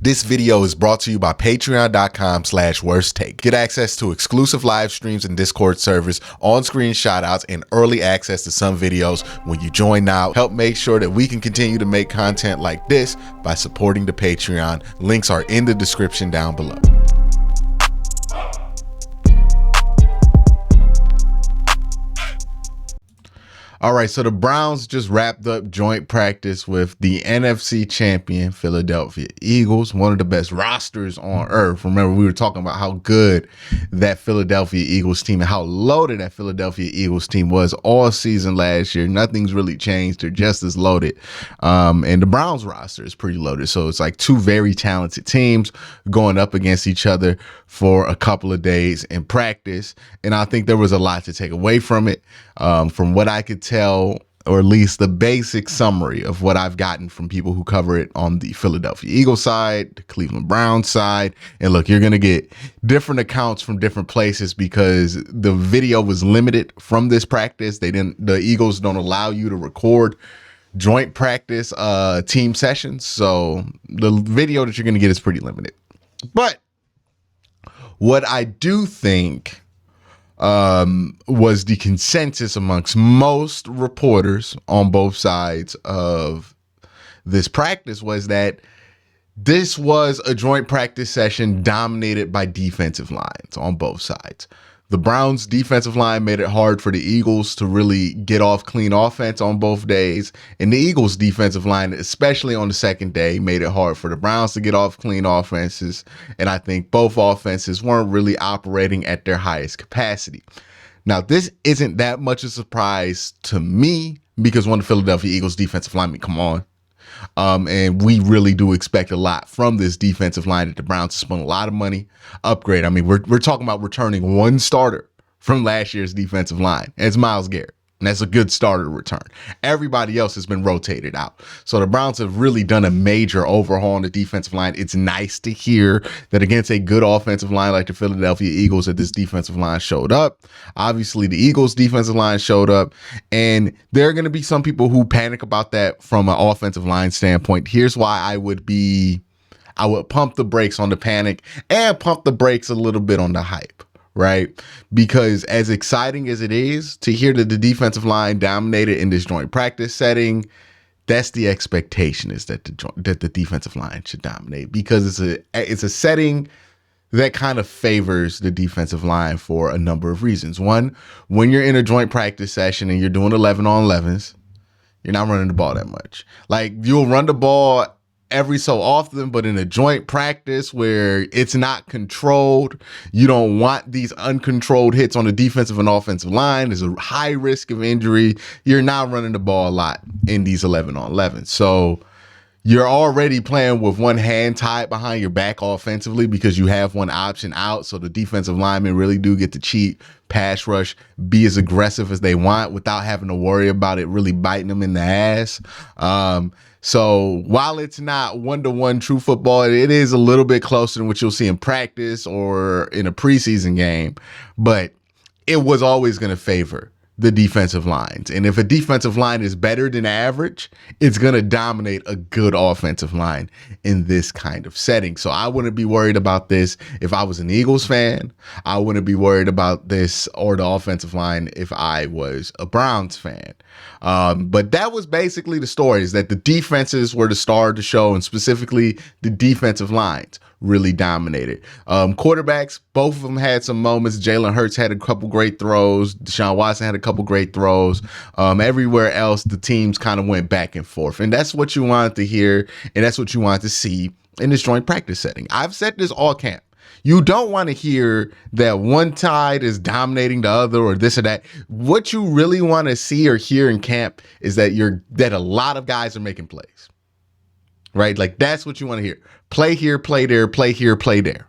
This video is brought to you by patreon.com/worsttake. Get access to exclusive live streams and Discord servers, on-screen shoutouts, and early access to some videos when you join now. Help make sure that we can continue to make content like this by supporting the Patreon. Links are in the description down below. All right, so the Browns just wrapped up joint practice with the NFC champion Philadelphia Eagles, one of the best rosters on earth. Remember, we were talking about how good that Philadelphia Eagles team and how loaded that Philadelphia Eagles team was all season last year. Nothing's really changed. They're just as loaded. And the Browns roster is pretty loaded. So it's like two very talented teams going up against each other for a couple of days in practice. And I think there was a lot to take away from it. From what I could tell, or at least the basic summary of what I've gotten from people who cover it on the Philadelphia Eagles side, the Cleveland Browns side. And look, you're going to get different accounts from different places because the video was limited from this practice. The Eagles don't allow you to record joint practice team sessions. So the video that you're going to get is pretty limited. But what I do think was the consensus amongst most reporters on both sides of this practice was that this was a joint practice session dominated by defensive lines on both sides. The Browns defensive line made it hard for the Eagles to really get off clean offense on both days. And the Eagles defensive line, especially on the second day, made it hard for the Browns to get off clean offenses. And I think both offenses weren't really operating at their highest capacity. Now, this isn't that much a surprise to me because one of the Philadelphia Eagles defensive linemen, come on. And we really do expect a lot from this defensive line that the Browns spent a lot of money upgrade. I mean, we're talking about returning one starter from last year's defensive line. It's Myles Garrett. And that's a good starter return. Everybody else has been rotated out. So the Browns have really done a major overhaul on the defensive line. It's nice to hear that against a good offensive line like the Philadelphia Eagles that this defensive line showed up. Obviously, the Eagles defensive line showed up. And there are going to be some people who panic about that from an offensive line standpoint. Here's why I would pump the brakes on the panic and pump the brakes a little bit on the hype. Right? Because as exciting as it is to hear that the defensive line dominated in this joint practice setting, that's the expectation, is that the defensive line should dominate because it's a setting that kind of favors the defensive line for a number of reasons. One, when you're in a joint practice session and you're doing 11 on 11s, you're not running the ball that much. Like, you'll run the ball every so often, but in a joint practice where it's not controlled, you don't want these uncontrolled hits on the defensive and offensive line. There's a high risk of injury. You're not running the ball a lot in these 11 on 11. So you're already playing with one hand tied behind your back offensively because you have one option out. So the defensive linemen really do get to cheat, pass rush, be as aggressive as they want without having to worry about it really biting them in the ass. So while it's not one-to-one true football, it is a little bit closer than what you'll see in practice or in a preseason game, but it was always going to favor the defensive lines. And if a defensive line is better than average, it's going to dominate a good offensive line in this kind of setting. So I wouldn't be worried about this if I was an Eagles fan. I wouldn't be worried about this or the offensive line if I was a Browns fan. But that was basically the story, is that the defenses were the star of the show, and specifically the defensive lines really dominated. Quarterbacks, both of them had some moments. Jalen Hurts had a couple great throws. Deshaun Watson had a couple great throws. Everywhere else, the teams kind of went back and forth. And that's what you wanted to hear, and that's what you wanted to see in this joint practice setting. I've said this all camp. You don't want to hear that one side is dominating the other or this or that. What you really want to see or hear in camp is that a lot of guys are making plays. Right? Like, that's what you want to hear. Play here, play there, play here, play there.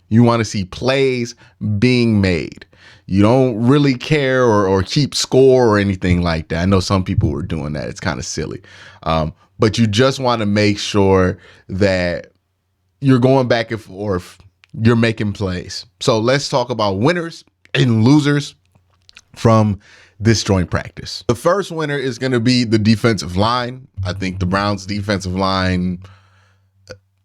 You want to see plays being made. You don't really care or keep score or anything like that. I know some people were doing that. It's kind of silly. But you just want to make sure that you're going back and forth. You're making plays. So let's talk about winners and losers from this joint practice. The first winner is going to be the defensive line. I think the Browns defensive line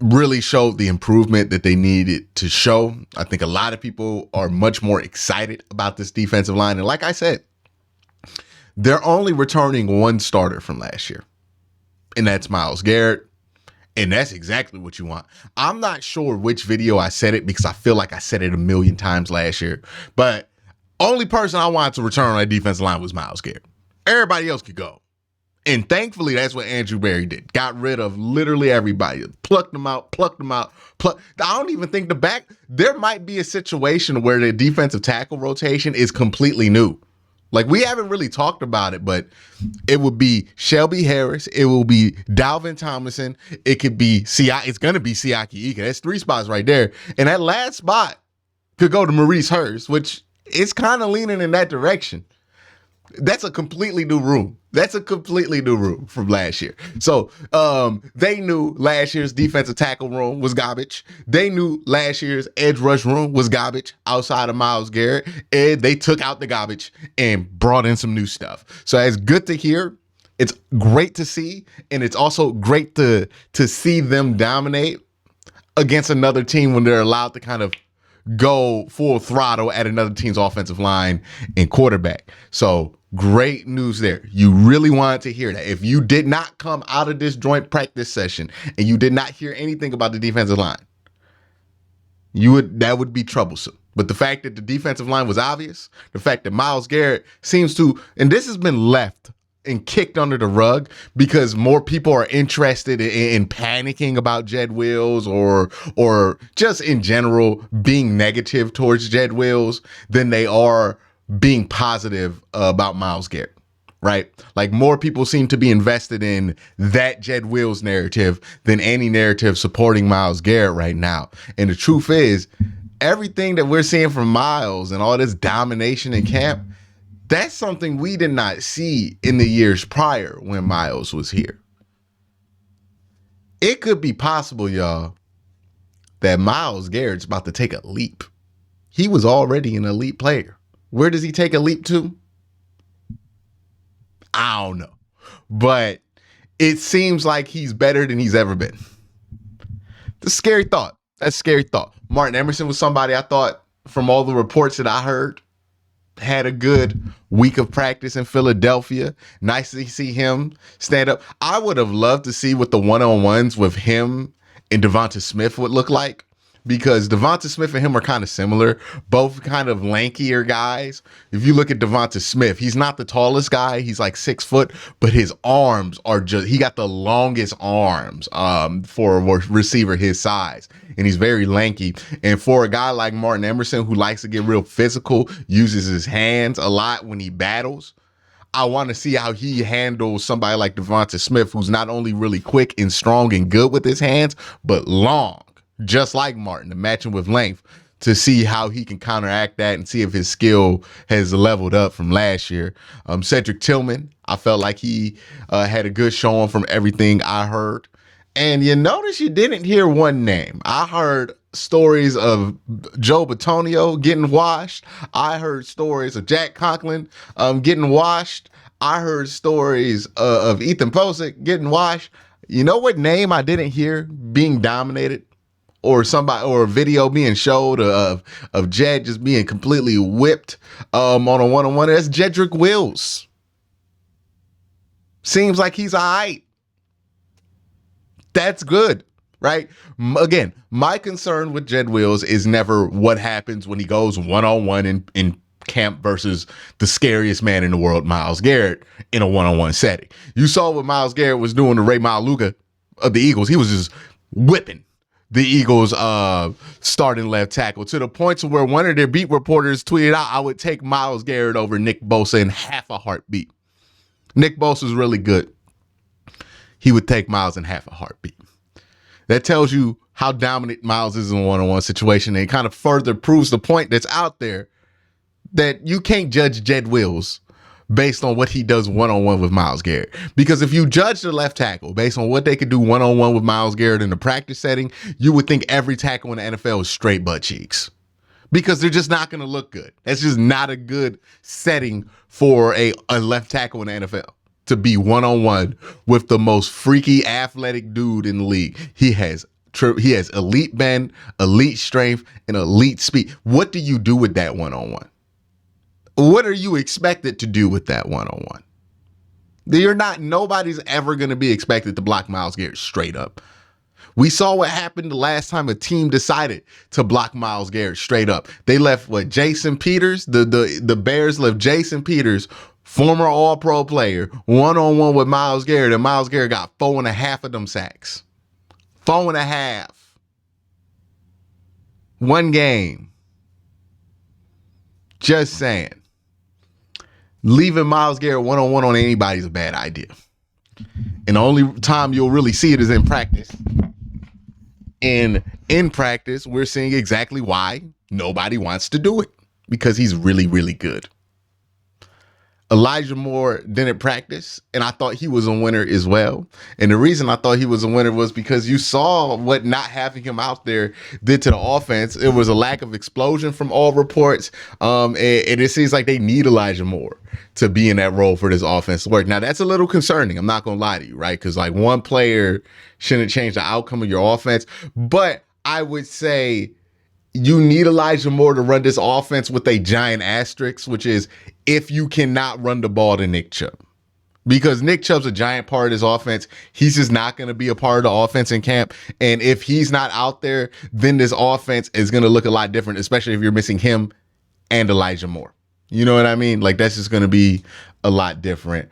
really showed the improvement that they needed to show. I think a lot of people are much more excited about this defensive line. And like I said, they're only returning one starter from last year, and that's Myles Garrett. And that's exactly what you want. I'm not sure which video I said it because I feel like I said it a million times last year. But only person I wanted to return on that defensive line was Myles Garrett. Everybody else could go. And thankfully, that's what Andrew Berry did. Got rid of literally everybody. Plucked them out. I don't even think there might be a situation where the defensive tackle rotation is completely new. Like, we haven't really talked about it, but it would be Shelby Harris. It will be Dalvin Tomlinson. It could be it's going to be Siaki Ika. That's 3 spots right there. And that last spot could go to Maurice Hurst, which is kind of leaning in that direction. That's a completely new room. From last year. So they knew last year's defensive tackle room was garbage. They knew last year's edge rush room was garbage outside of Myles Garrett. And they took out the garbage and brought in some new stuff. So it's good to hear. It's great to see. And it's also great to see them dominate against another team when they're allowed to kind of go full throttle at another team's offensive line and quarterback. So great news there. You really wanted to hear that. If you did not come out of this joint practice session and you did not hear anything about the defensive line, that would be troublesome. But the fact that the defensive line was obvious, the fact that Myles Garrett seems to, and this has been left and kicked under the rug because more people are interested in panicking about Jed Wills or just in general being negative towards Jed Wills than they are being positive about Myles Garrett, right? Like, more people seem to be invested in that Jed Wills narrative than any narrative supporting Myles Garrett right now. And the truth is, everything that we're seeing from Myles and all this domination in camp, that's something we did not see in the years prior when Myles was here. It could be possible, y'all, that Myles Garrett's about to take a leap. He was already an elite player. Where does he take a leap to? I don't know. But it seems like he's better than he's ever been. That's a scary thought. Martin Emerson was somebody I thought, from all the reports that I heard, had a good week of practice in Philadelphia. Nice to see him stand up. I would have loved to see what the one-on-ones with him and Devonta Smith would look like, because Devonta Smith and him are kind of similar, both kind of lankier guys. If you look at Devonta Smith, he's not the tallest guy. He's like 6 foot, but his arms are he got the longest arms for a receiver his size. And he's very lanky. And for a guy like Martin Emerson, who likes to get real physical, uses his hands a lot when he battles, I want to see how he handles somebody like Devonta Smith, who's not only really quick and strong and good with his hands, but long, just like Martin, to match him with length, to see how he can counteract that and see if his skill has leveled up from last year. Cedric Tillman, I felt like he had a good showing from everything I heard. And you notice you didn't hear one name. I heard stories of Joe Bitonio getting washed. I heard stories of Jack Conklin getting washed. I heard stories of Ethan Posick getting washed. You know what name I didn't hear being dominated? Or somebody, or a video being showed of Jed just being completely whipped on a one-on-one? That's Jedrick Wills. Seems like he's all right. That's good, right? Again, my concern with Jed Wills is never what happens when he goes one-on-one in camp versus the scariest man in the world, Myles Garrett, in a one-on-one setting. You saw what Myles Garrett was doing to Ray Maluga of the Eagles. He was just whipping the Eagles starting left tackle, to the point to where one of their beat reporters tweeted out, "I would take Myles Garrett over Nick Bosa in half a heartbeat." Nick Bosa's really good. He would take Myles in half a heartbeat. That tells you how dominant Myles is in a one-on-one situation. And it kind of further proves the point that's out there that you can't judge Jed Wills based on what he does one-on-one with Myles Garrett. Because if you judge the left tackle based on what they could do one-on-one with Myles Garrett in the practice setting, you would think every tackle in the NFL is straight butt cheeks, because they're just not going to look good. That's just not a good setting for a left tackle in the NFL, to be one-on-one with the most freaky athletic dude in the league. He has He has elite bend, elite strength, and elite speed. What do you do with that one-on-one? What are you expected to do with that one-on-one? Nobody's ever going to be expected to block Myles Garrett straight up. We saw what happened the last time a team decided to block Myles Garrett straight up. They left Jason Peters, the Bears left Jason Peters, former All-Pro player, one-on-one with Myles Garrett, and Myles Garrett got 4.5 of them sacks. 4.5. One game. Just saying. Leaving Myles Garrett one-on-one on anybody is a bad idea. And the only time you'll really see it is in practice. And in practice, we're seeing exactly why nobody wants to do it. Because he's really, really good. Elijah Moore didn't practice, and I thought he was a winner as well. And the reason I thought he was a winner was because you saw what not having him out there did to the offense. It was a lack of explosion from all reports, and it seems like they need Elijah Moore to be in that role for this offense to work. Now, that's a little concerning. I'm not going to lie to you, right? Because like one player shouldn't change the outcome of your offense. But I would say you need Elijah Moore to run this offense with a giant asterisk, which is if you cannot run the ball to Nick Chubb. Because Nick Chubb's a giant part of this offense. He's just not going to be a part of the offense in camp. And if he's not out there, then this offense is going to look a lot different, especially if you're missing him and Elijah Moore. You know what I mean? Like, that's just going to be a lot different.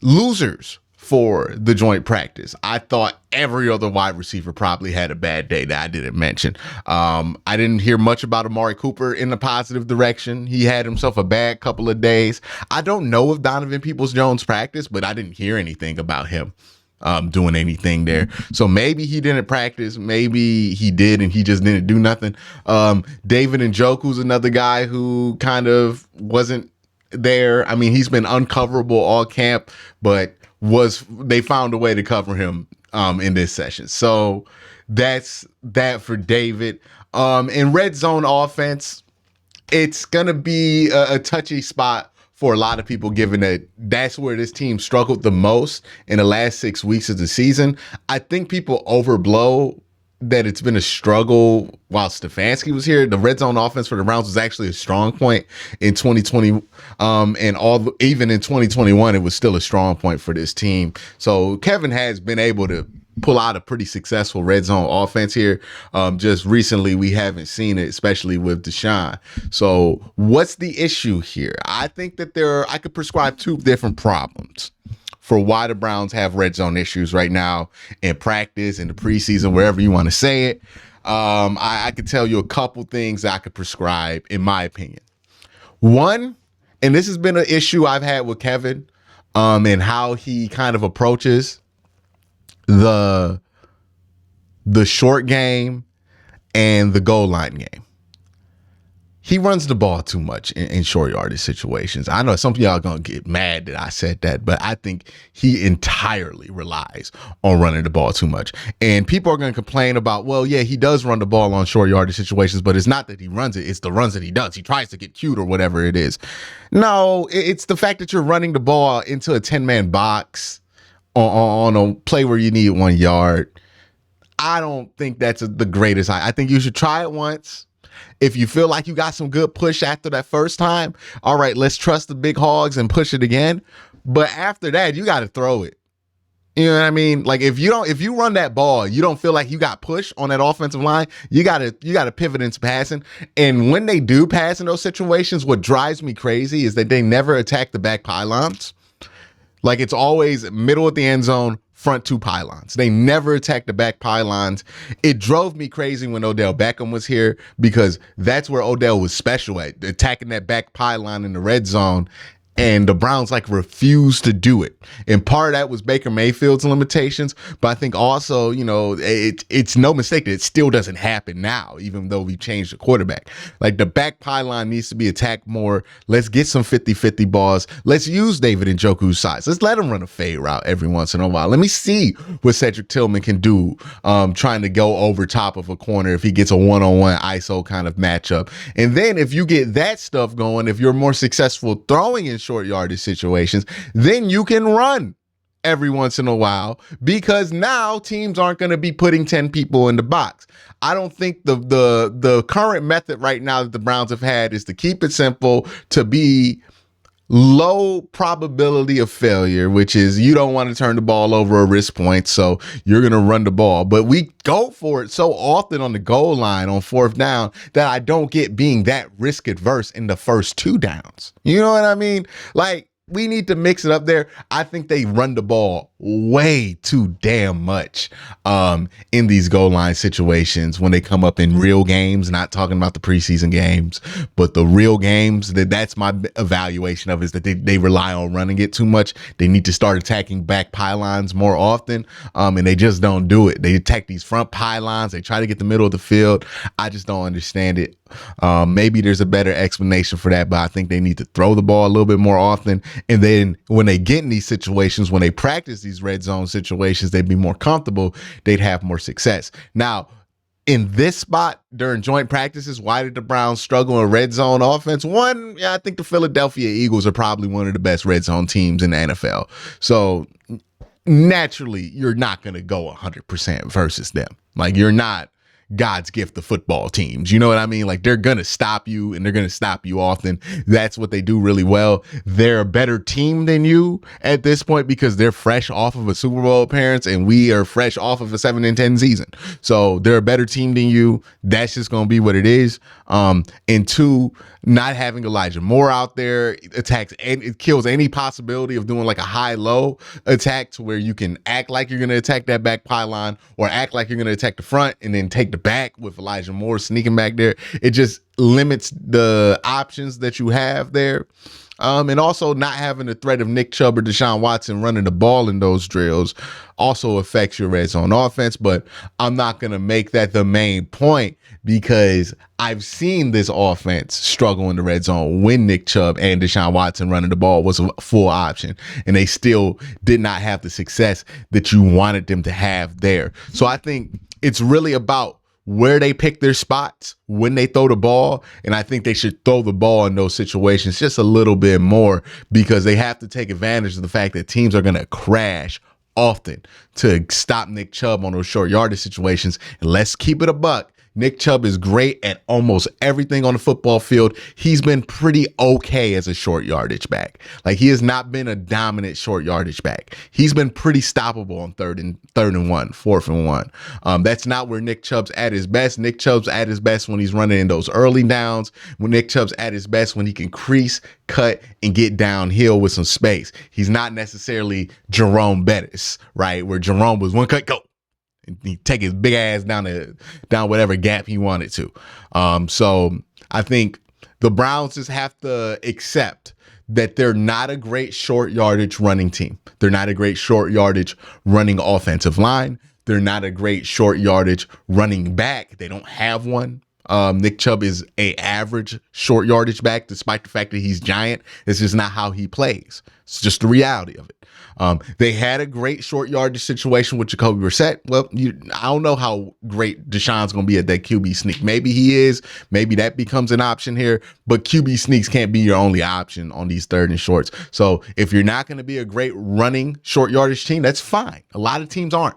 Losers for the joint practice. I thought every other wide receiver probably had a bad day that I didn't mention. I didn't hear much about Amari Cooper in the positive direction. He had himself a bad couple of days. I don't know if Donovan Peoples-Jones practiced, but I didn't hear anything about him doing anything there. So maybe he didn't practice. Maybe he did and he just didn't do nothing. David Njoku's another guy who kind of wasn't there. I mean, he's been uncoverable all camp, but they found a way to cover him in this session. So that's that for David. In red zone offense, it's going to be a touchy spot for a lot of people, given that that's where this team struggled the most in the last 6 weeks of the season. I think people overblow that it's been a struggle while Stefanski was here. The red zone offense for the Browns was actually a strong point in 2020. Even in 2021, it was still a strong point for this team. So Kevin has been able to pull out a pretty successful red zone offense here. Just recently, we haven't seen it, especially with Deshaun. So what's the issue here? I think that I could prescribe two different problems for why the Browns have red zone issues right now in practice, in the preseason, wherever you want to say it. I could tell you a couple things that I could prescribe, in my opinion. One, and this has been an issue I've had with Kevin, and how he kind of approaches the short game and the goal line game. He runs the ball too much in short yardage situations. I know some of y'all are going to get mad that I said that, but I think he entirely relies on running the ball too much. And people are going to complain about, well, yeah, he does run the ball on short yardage situations, but it's not that he runs it. It's the runs that he does. He tries to get cute or whatever it is. No, it's the fact that you're running the ball into a 10-man box on a play where you need 1 yard. I don't think that's the greatest. I think you should try it once. If you feel like you got some good push after that first time, all right, let's trust the big hogs and push it again. But after that, you got to throw it. You know what I mean? Like if you run that ball, you don't feel like you got push on that offensive line, you got to pivot into passing. And when they do pass in those situations, what drives me crazy is that they never attack the back pylons. Like it's always middle of the end zone, front two pylons. They never attack the back pylons. It drove me crazy when Odell Beckham was here because that's where Odell was special at, attacking that back pylon in the red zone. And the Browns refused to do it. And part of that was Baker Mayfield's limitations. But I think also, it's no mistake that it still doesn't happen now, even though we changed the quarterback. Like the back pylon needs to be attacked more. Let's get some 50-50 balls. Let's use David Njoku's size. Let's let him run a fade route every once in a while. Let me see what Cedric Tillman can do trying to go over top of a corner if he gets a one-on-one ISO kind of matchup. And then if you get that stuff going, if you're more successful throwing in short yardage situations, then you can run every once in a while because now teams aren't going to be putting 10 people in the box. I don't think the current method right now that the Browns have had is to keep it simple, to be low probability of failure, which is you don't want to turn the ball over or risk points, so you're going to run the ball. But we go for it so often on the goal line on fourth down that I don't get being that risk adverse in the first 2 downs. You know what I mean? Like, we need to mix it up there. I think they run the ball way too damn much in these goal line situations when they come up in real games, not talking about the preseason games, but the real games. That's my evaluation of it, is that they rely on running it too much. They need to start attacking back pylons more often, and they just don't do it. They attack these front pylons. They try to get the middle of the field. I just don't understand it. Maybe there's a better explanation for that, but I think they need to throw the ball a little bit more often. And then when they get in these situations, when they practice these red zone situations, they'd be more comfortable. They'd have more success. Now, in this spot during joint practices, why did the Browns struggle in red zone offense? One, I think the Philadelphia Eagles are probably one of the best red zone teams in the NFL. So naturally, you're not going to go 100% versus them. Like, you're not God's gift to football teams. You know what I mean? Like, they're going to stop you, and they're going to stop you often. That's what they do really well. They're a better team than you at this point because they're fresh off of a Super Bowl appearance, and we are fresh off of a 7-10 season. So they're a better team than you. That's just going to be what it is. And 2, not having Elijah Moore out there attacks, and it kills any possibility of doing like a high-low attack to where you can act like you're going to attack that back pylon or act like you're going to attack the front and then take the back with Elijah Moore sneaking back there. It just limits the options that you have there. And also not having the threat of Nick Chubb or Deshaun Watson running the ball in those drills also affects your red zone offense. But I'm not going to make that the main point because I've seen this offense struggle in the red zone when Nick Chubb and Deshaun Watson running the ball was a full option, and they still did not have the success that you wanted them to have there. So I think it's really about where they pick their spots when they throw the ball. And I think they should throw the ball in those situations just a little bit more because they have to take advantage of the fact that teams are going to crash often to stop Nick Chubb on those short yardage situations. And let's keep it a buck. Nick Chubb is great at almost everything on the football field. He's been pretty okay as a short yardage back. Like, he has not been a dominant short yardage back. He's been pretty stoppable on third and 1, 4th and 1. That's not where Nick Chubb's at his best. Nick Chubb's at his best when he's running in those early downs. When Nick Chubb's at his best when he can crease, cut, and get downhill with some space. He's not necessarily Jerome Bettis, right? Where Jerome was one cut, go. And he take his big ass down whatever gap he wanted to. So I think the Browns just have to accept that they're not a great short yardage running team. They're not a great short yardage running offensive line. They're not a great short yardage running back. They don't have one. Nick Chubb is a average short yardage back, despite the fact that he's giant. It's just not how he plays. It's just the reality of it. They had a great short yardage situation with Jacoby Brissett. Well, I don't know how great Deshaun's going to be at that QB sneak. Maybe he is. Maybe that becomes an option here. But QB sneaks can't be your only option on these third and shorts. So if you're not going to be a great running short yardage team, that's fine. A lot of teams aren't.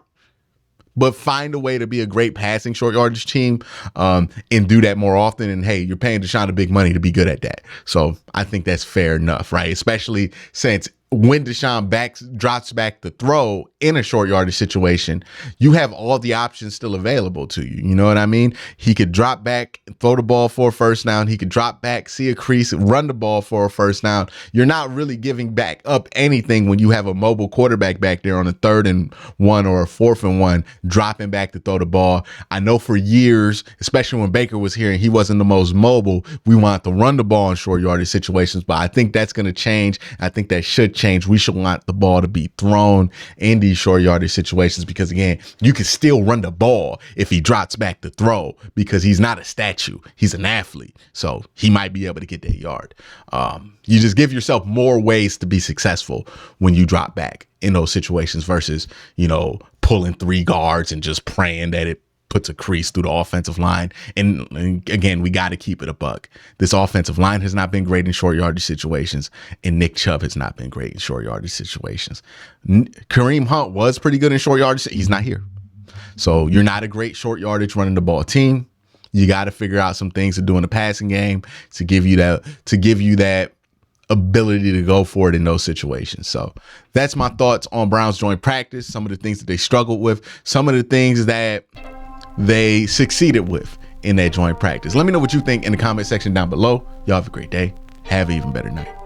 But find a way to be a great passing short yardage team and do that more often. And hey, you're paying Deshaun the big money to be good at that. So I think that's fair enough, right? Especially since when Deshaun drops back to throw in a short yardage situation, you have all the options still available to you. You know what I mean? He could drop back, throw the ball for a first down. He could drop back, see a crease, run the ball for a first down. You're not really giving back up anything when you have a mobile quarterback back there on a 3rd and 1 or a 4th and 1, dropping back to throw the ball. I know for years, especially when Baker was here and he wasn't the most mobile, we want to run the ball in short yardage situations, but I think that's going to change. I think that should change. We should want the ball to be thrown in these short yardage situations because, again, you can still run the ball if he drops back to throw because he's not a statue. He's an athlete. So he might be able to get that yard. You just give yourself more ways to be successful when you drop back in those situations versus, pulling 3 guards and just praying that it puts a crease through the offensive line. And again, we got to keep it a buck. This offensive line has not been great in short yardage situations, and Nick Chubb has not been great in short yardage situations. Kareem Hunt was pretty good in short yardage. He's not here. So you're not a great short yardage running the ball team. You got to figure out some things to do in the passing game to give you that ability to go for it in those situations. So that's my thoughts on Browns joint practice, some of the things that they struggled with, some of the things that they succeeded with in that joint practice. Let me know what you think in the comment section down below. Y'all have a great day. Have an even better night.